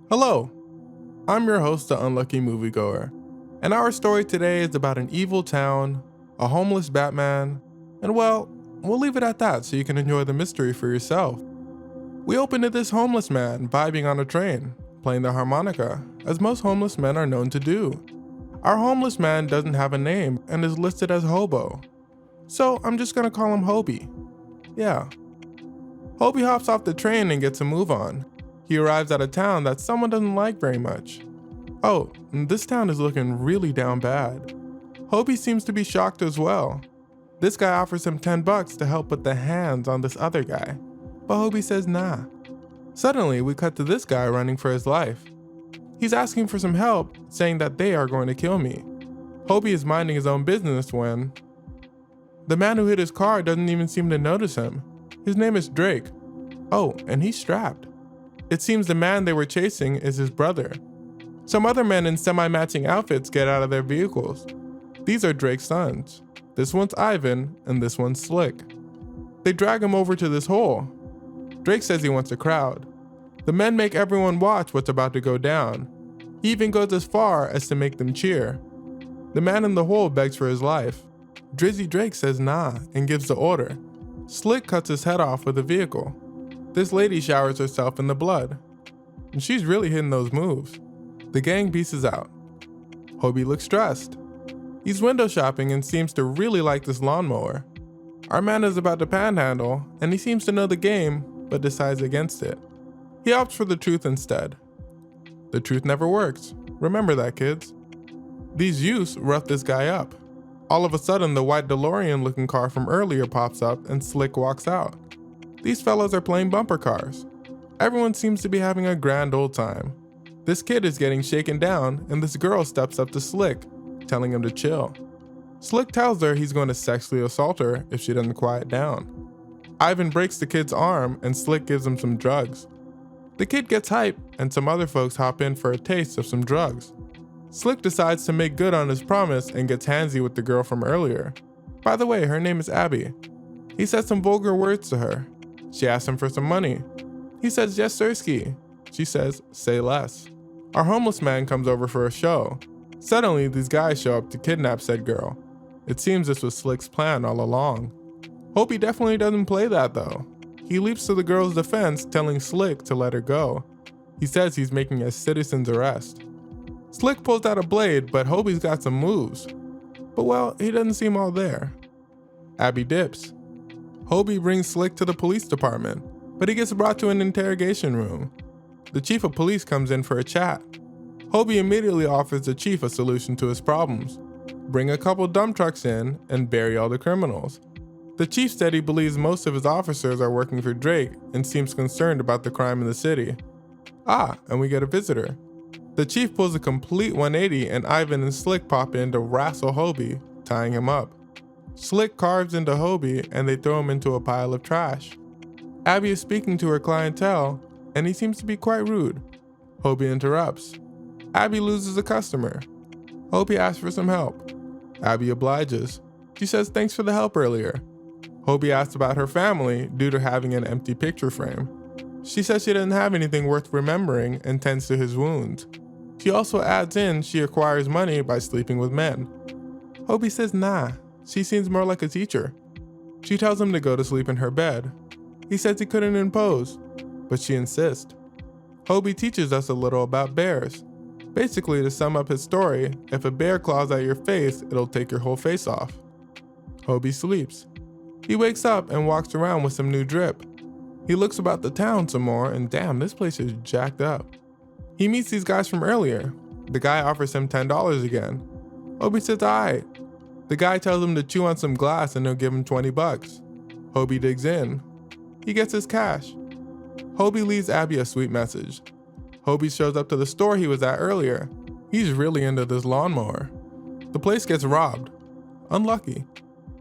Hello, I'm your host, the Unlucky Moviegoer, and our story today is about an evil town, a homeless Batman, and well, we'll leave it at that so you can enjoy the mystery for yourself. We open to this homeless man vibing on a train, playing the harmonica, as most homeless men are known to do. Our homeless man doesn't have a name and is listed as Hobo, so I'm just gonna call him Hobie. Yeah. Hobie hops off the train and gets a move on. He arrives at a town that someone doesn't like very much. Oh, this town is looking really down bad. Hobie seems to be shocked as well. This guy offers him $10 to help put the hands on this other guy, but Hobie says nah. Suddenly, we cut to this guy running for his life. He's asking for some help, saying that they are going to kill me. Hobie is minding his own business when the man who hit his car doesn't even seem to notice him. His name is Drake. Oh, and he's strapped. It seems the man they were chasing is his brother. Some other men in semi-matching outfits get out of their vehicles. These are Drake's sons. This one's Ivan, and this one's Slick. They drag him over to this hole. Drake says he wants a crowd. The men make everyone watch what's about to go down. He even goes as far as to make them cheer. The man in the hole begs for his life. Drizzy Drake says nah and gives the order. Slick cuts his head off with a vehicle. This lady showers herself in the blood. And she's really hitting those moves. The gang pieces out. Hobie looks stressed. He's window shopping and seems to really like this lawnmower. Our man is about to panhandle, and he seems to know the game, but decides against it. He opts for the truth instead. The truth never works. Remember that, kids. These youths rough this guy up. All of a sudden, the white DeLorean-looking car from earlier pops up and Slick walks out. These fellows are playing bumper cars. Everyone seems to be having a grand old time. This kid is getting shaken down, and this girl steps up to Slick, telling him to chill. Slick tells her he's going to sexually assault her if she doesn't quiet down. Ivan breaks the kid's arm, and Slick gives him some drugs. The kid gets hype, and some other folks hop in for a taste of some drugs. Slick decides to make good on his promise and gets handsy with the girl from earlier. By the way, her name is Abby. He says some vulgar words to her. She asks him for some money. He says yes sirski. She says say less. Our homeless man comes over for a show. Suddenly, these guys show up to kidnap said girl. It seems this was Slick's plan all along. Hobie definitely doesn't play that though. He leaps to the girl's defense, telling Slick to let her go. He says he's making a citizen's arrest. Slick pulls out a blade, but Hobie's got some moves. But well, he doesn't seem all there. Abby dips. Hobie brings Slick to the police department, but he gets brought to an interrogation room. The chief of police comes in for a chat. Hobie immediately offers the chief a solution to his problems. Bring a couple dump trucks in and bury all the criminals. The chief said he believes most of his officers are working for Drake and seems concerned about the crime in the city. And we get a visitor. The chief pulls a complete 180 and Ivan and Slick pop in to wrestle Hobie, tying him up. Slick carves into Hobie and they throw him into a pile of trash. Abby is speaking to her clientele and he seems to be quite rude. Hobie interrupts. Abby loses a customer. Hobie asks for some help. Abby obliges. She says thanks for the help earlier. Hobie asks about her family due to having an empty picture frame. She says she doesn't have anything worth remembering and tends to his wounds. She also adds in she acquires money by sleeping with men. Hobie says nah, she seems more like a teacher. She tells him to go to sleep in her bed. He says he couldn't impose, but she insists. Hobie teaches us a little about bears. Basically, to sum up his story, if a bear claws at your face, it'll take your whole face off. Hobie sleeps. He wakes up and walks around with some new drip. He looks about the town some more and damn, this place is jacked up. He meets these guys from earlier. The guy offers him $10 again. Hobie says aight. The guy tells him to chew on some glass and he'll give him $20. Hobie digs in. He gets his cash. Hobie leaves Abby a sweet message. Hobie shows up to the store he was at earlier. He's really into this lawnmower. The place gets robbed. Unlucky.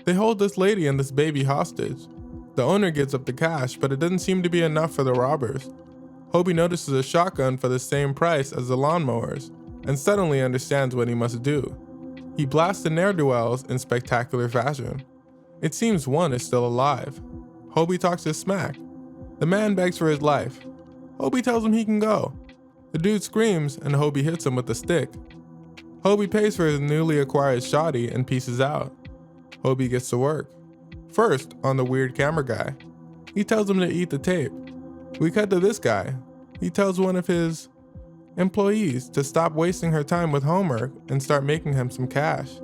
They hold this lady and this baby hostage. The owner gives up the cash, but it doesn't seem to be enough for the robbers. Hobie notices a shotgun for the same price as the lawnmowers, and suddenly understands what he must do. He blasts the ne'er-do-wells in spectacular fashion. It seems one is still alive. Hobie talks his smack. The man begs for his life. Hoby tells him he can go. The dude screams and Hobie hits him with a stick. Hobie pays for his newly acquired shoddy and pieces out. Hobie gets to work. First, on the weird camera guy. He tells him to eat the tape. We cut to this guy. He tells one of his employees to stop wasting her time with homework and start making him some cash.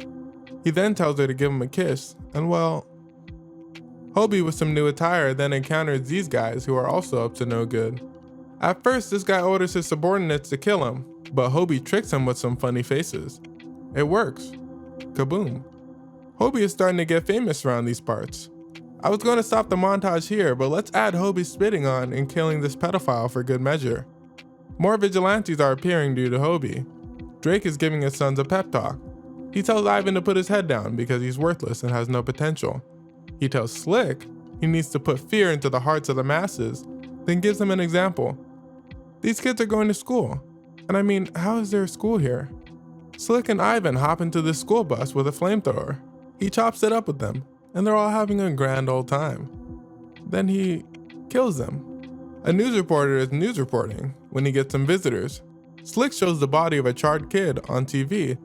He then tells her to give him a kiss, and well, Hobie with some new attire then encounters these guys who are also up to no good. At first, this guy orders his subordinates to kill him, but Hobie tricks him with some funny faces. It works. Kaboom. Hobie is starting to get famous around these parts. I was going to stop the montage here, but let's add Hobie spitting on and killing this pedophile for good measure. More vigilantes are appearing due to Hobie. Drake is giving his sons a pep talk. He tells Ivan to put his head down because he's worthless and has no potential. He tells Slick he needs to put fear into the hearts of the masses, then gives them an example. These kids are going to school. And I mean, how is there a school here? Slick and Ivan hop into this school bus with a flamethrower. He chops it up with them, and they're all having a grand old time. Then he kills them. A news reporter is news reporting when he gets some visitors. Slick shows the body of a charred kid on TV.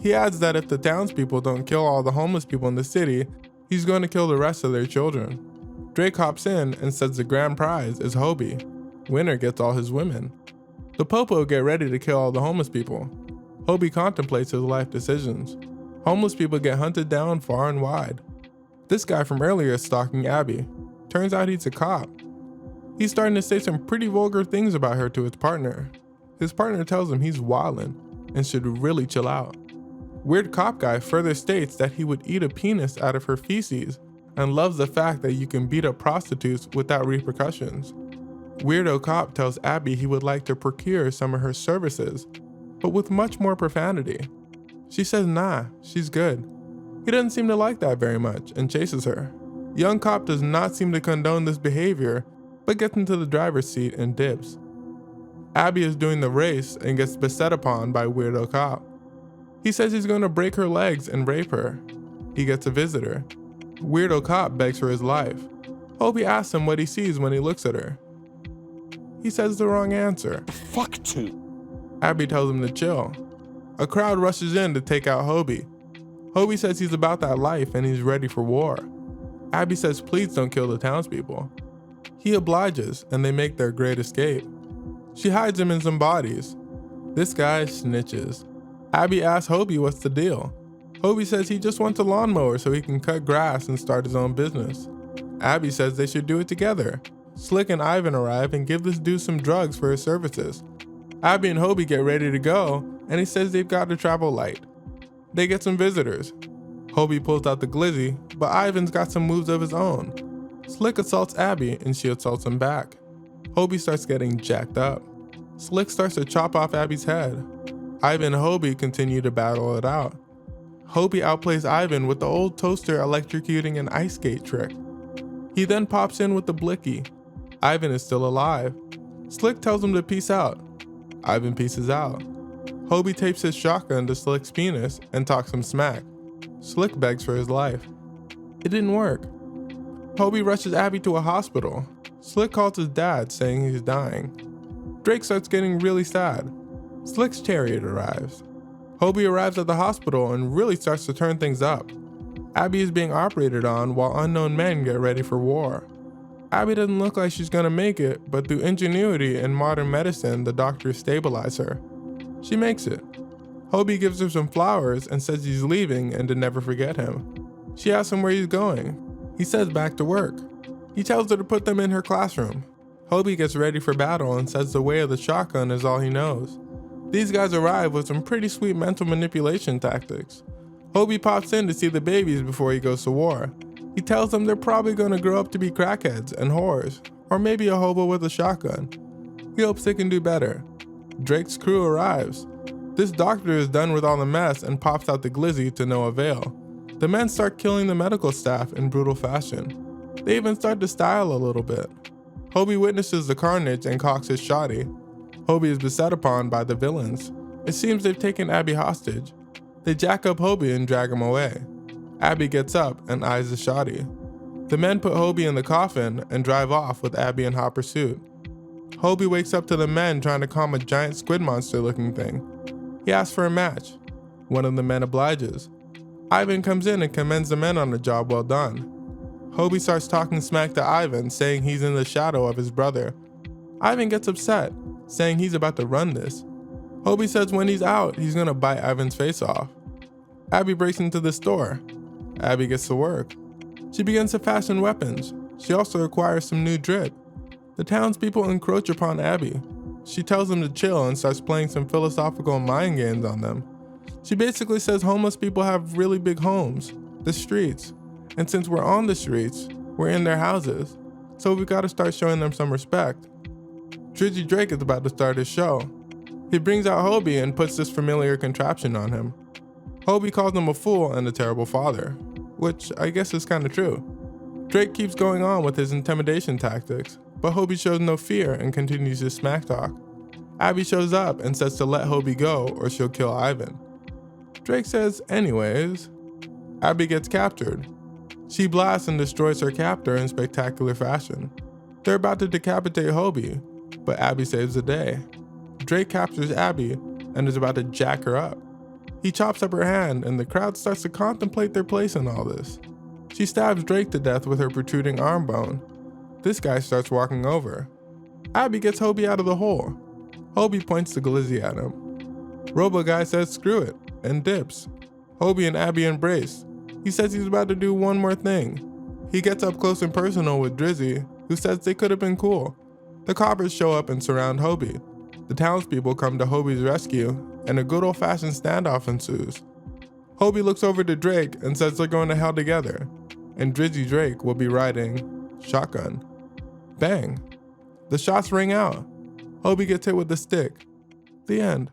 He adds that if the townspeople don't kill all the homeless people in the city, he's going to kill the rest of their children. Drake hops in and says the grand prize is Hobie. Winner gets all his women. The Popo get ready to kill all the homeless people. Hobie contemplates his life decisions. Homeless people get hunted down far and wide. This guy from earlier is stalking Abby. Turns out he's a cop. He's starting to say some pretty vulgar things about her to his partner. His partner tells him he's wildin' and should really chill out. Weird cop guy further states that he would eat a penis out of her feces and loves the fact that you can beat up prostitutes without repercussions. Weirdo cop tells Abby he would like to procure some of her services, but with much more profanity. She says nah, she's good. He doesn't seem to like that very much and chases her. Young cop does not seem to condone this behavior, but gets into the driver's seat and dips. Abby is doing the race and gets beset upon by weirdo cop. He says he's going to break her legs and rape her. He gets a visitor. Weirdo cop begs for his life. Hobie asks him what he sees when he looks at her. He says the wrong answer. Fuck to. Abby tells him to chill. A crowd rushes in to take out Hobie. Hobie says he's about that life and he's ready for war. Abby says please don't kill the townspeople. He obliges and they make their great escape. She hides him in some bodies. This guy snitches. Abby asks Hobie what's the deal. Hobie says he just wants a lawnmower so he can cut grass and start his own business. Abby says they should do it together. Slick and Ivan arrive and give this dude some drugs for his services. Abby and Hobie get ready to go and he says they've got to travel light. They get some visitors. Hobie pulls out the glizzy, but Ivan's got some moves of his own. Slick assaults Abby and she assaults him back. Hobie starts getting jacked up. Slick starts to chop off Abby's head. Ivan and Hobie continue to battle it out. Hobie outplays Ivan with the old toaster electrocuting an ice skate trick. He then pops in with the blicky. Ivan is still alive. Slick tells him to peace out. Ivan pieces out. Hobie tapes his shotgun to Slick's penis and talks some smack. Slick begs for his life. It didn't work. Hobie rushes Abby to a hospital. Slick calls his dad saying he's dying. Drake starts getting really sad. Slick's chariot arrives. Hobie arrives at the hospital and really starts to turn things up. Abby is being operated on while unknown men get ready for war. Abby doesn't look like she's gonna make it, but through ingenuity and modern medicine, the doctors stabilize her. She makes it. Hobie gives her some flowers and says he's leaving and to never forget him. She asks him where he's going. He says back to work. He tells her to put them in her classroom. Hobie gets ready for battle and says the way of the shotgun is all he knows. These guys arrive with some pretty sweet mental manipulation tactics. Hobie pops in to see the babies before he goes to war. He tells them they're probably going to grow up to be crackheads and whores, or maybe a hobo with a shotgun. He hopes they can do better. Drake's crew arrives. This doctor is done with all the mess and pops out the glizzy to no avail. The men start killing the medical staff in brutal fashion. They even start to style a little bit. Hobie witnesses the carnage and cocks his shoddy. Hobie is beset upon by the villains. It seems they've taken Abby hostage. They jack up Hobie and drag him away. Abby gets up and eyes the shoddy. The men put Hobie in the coffin and drive off with Abby in hot pursuit. Hobie wakes up to the men trying to calm a giant squid monster looking thing. He asks for a match. One of the men obliges. Ivan comes in and commends the men on the job well done. Hobie starts talking smack to Ivan, saying he's in the shadow of his brother. Ivan gets upset, saying he's about to run this. Hobie says when he's out, he's gonna bite Ivan's face off. Abby breaks into the store. Abby gets to work. She begins to fashion weapons. She also acquires some new drip. The townspeople encroach upon Abby. She tells them to chill and starts playing some philosophical mind games on them. She basically says homeless people have really big homes, the streets, and since we're on the streets, we're in their houses, so we gotta start showing them some respect. Drizzy Drake is about to start his show. He brings out Hobie and puts this familiar contraption on him. Hobie calls him a fool and a terrible father, which I guess is kinda true. Drake keeps going on with his intimidation tactics, but Hobie shows no fear and continues his smack talk. Abby shows up and says to let Hobie go or she'll kill Ivan. Drake says anyways. Abby gets captured. She blasts and destroys her captor in spectacular fashion. They're about to decapitate Hobie, but Abby saves the day. Drake captures Abby and is about to jack her up. He chops up her hand and the crowd starts to contemplate their place in all this. She stabs Drake to death with her protruding arm bone. This guy starts walking over. Abby gets Hobie out of the hole. Hobie points the glizzy at him. Robo Guy says screw it and dips. Hobie and Abby embrace. He says he's about to do one more thing. He gets up close and personal with Drizzy, who says they could have been cool. The coppers show up and surround Hobie. The townspeople come to Hobie's rescue, and a good old-fashioned standoff ensues. Hobie looks over to Drake and says they're going to hell together, and Drizzy Drake will be riding shotgun. Bang! The shots ring out. Hobie gets hit with the stick. The end.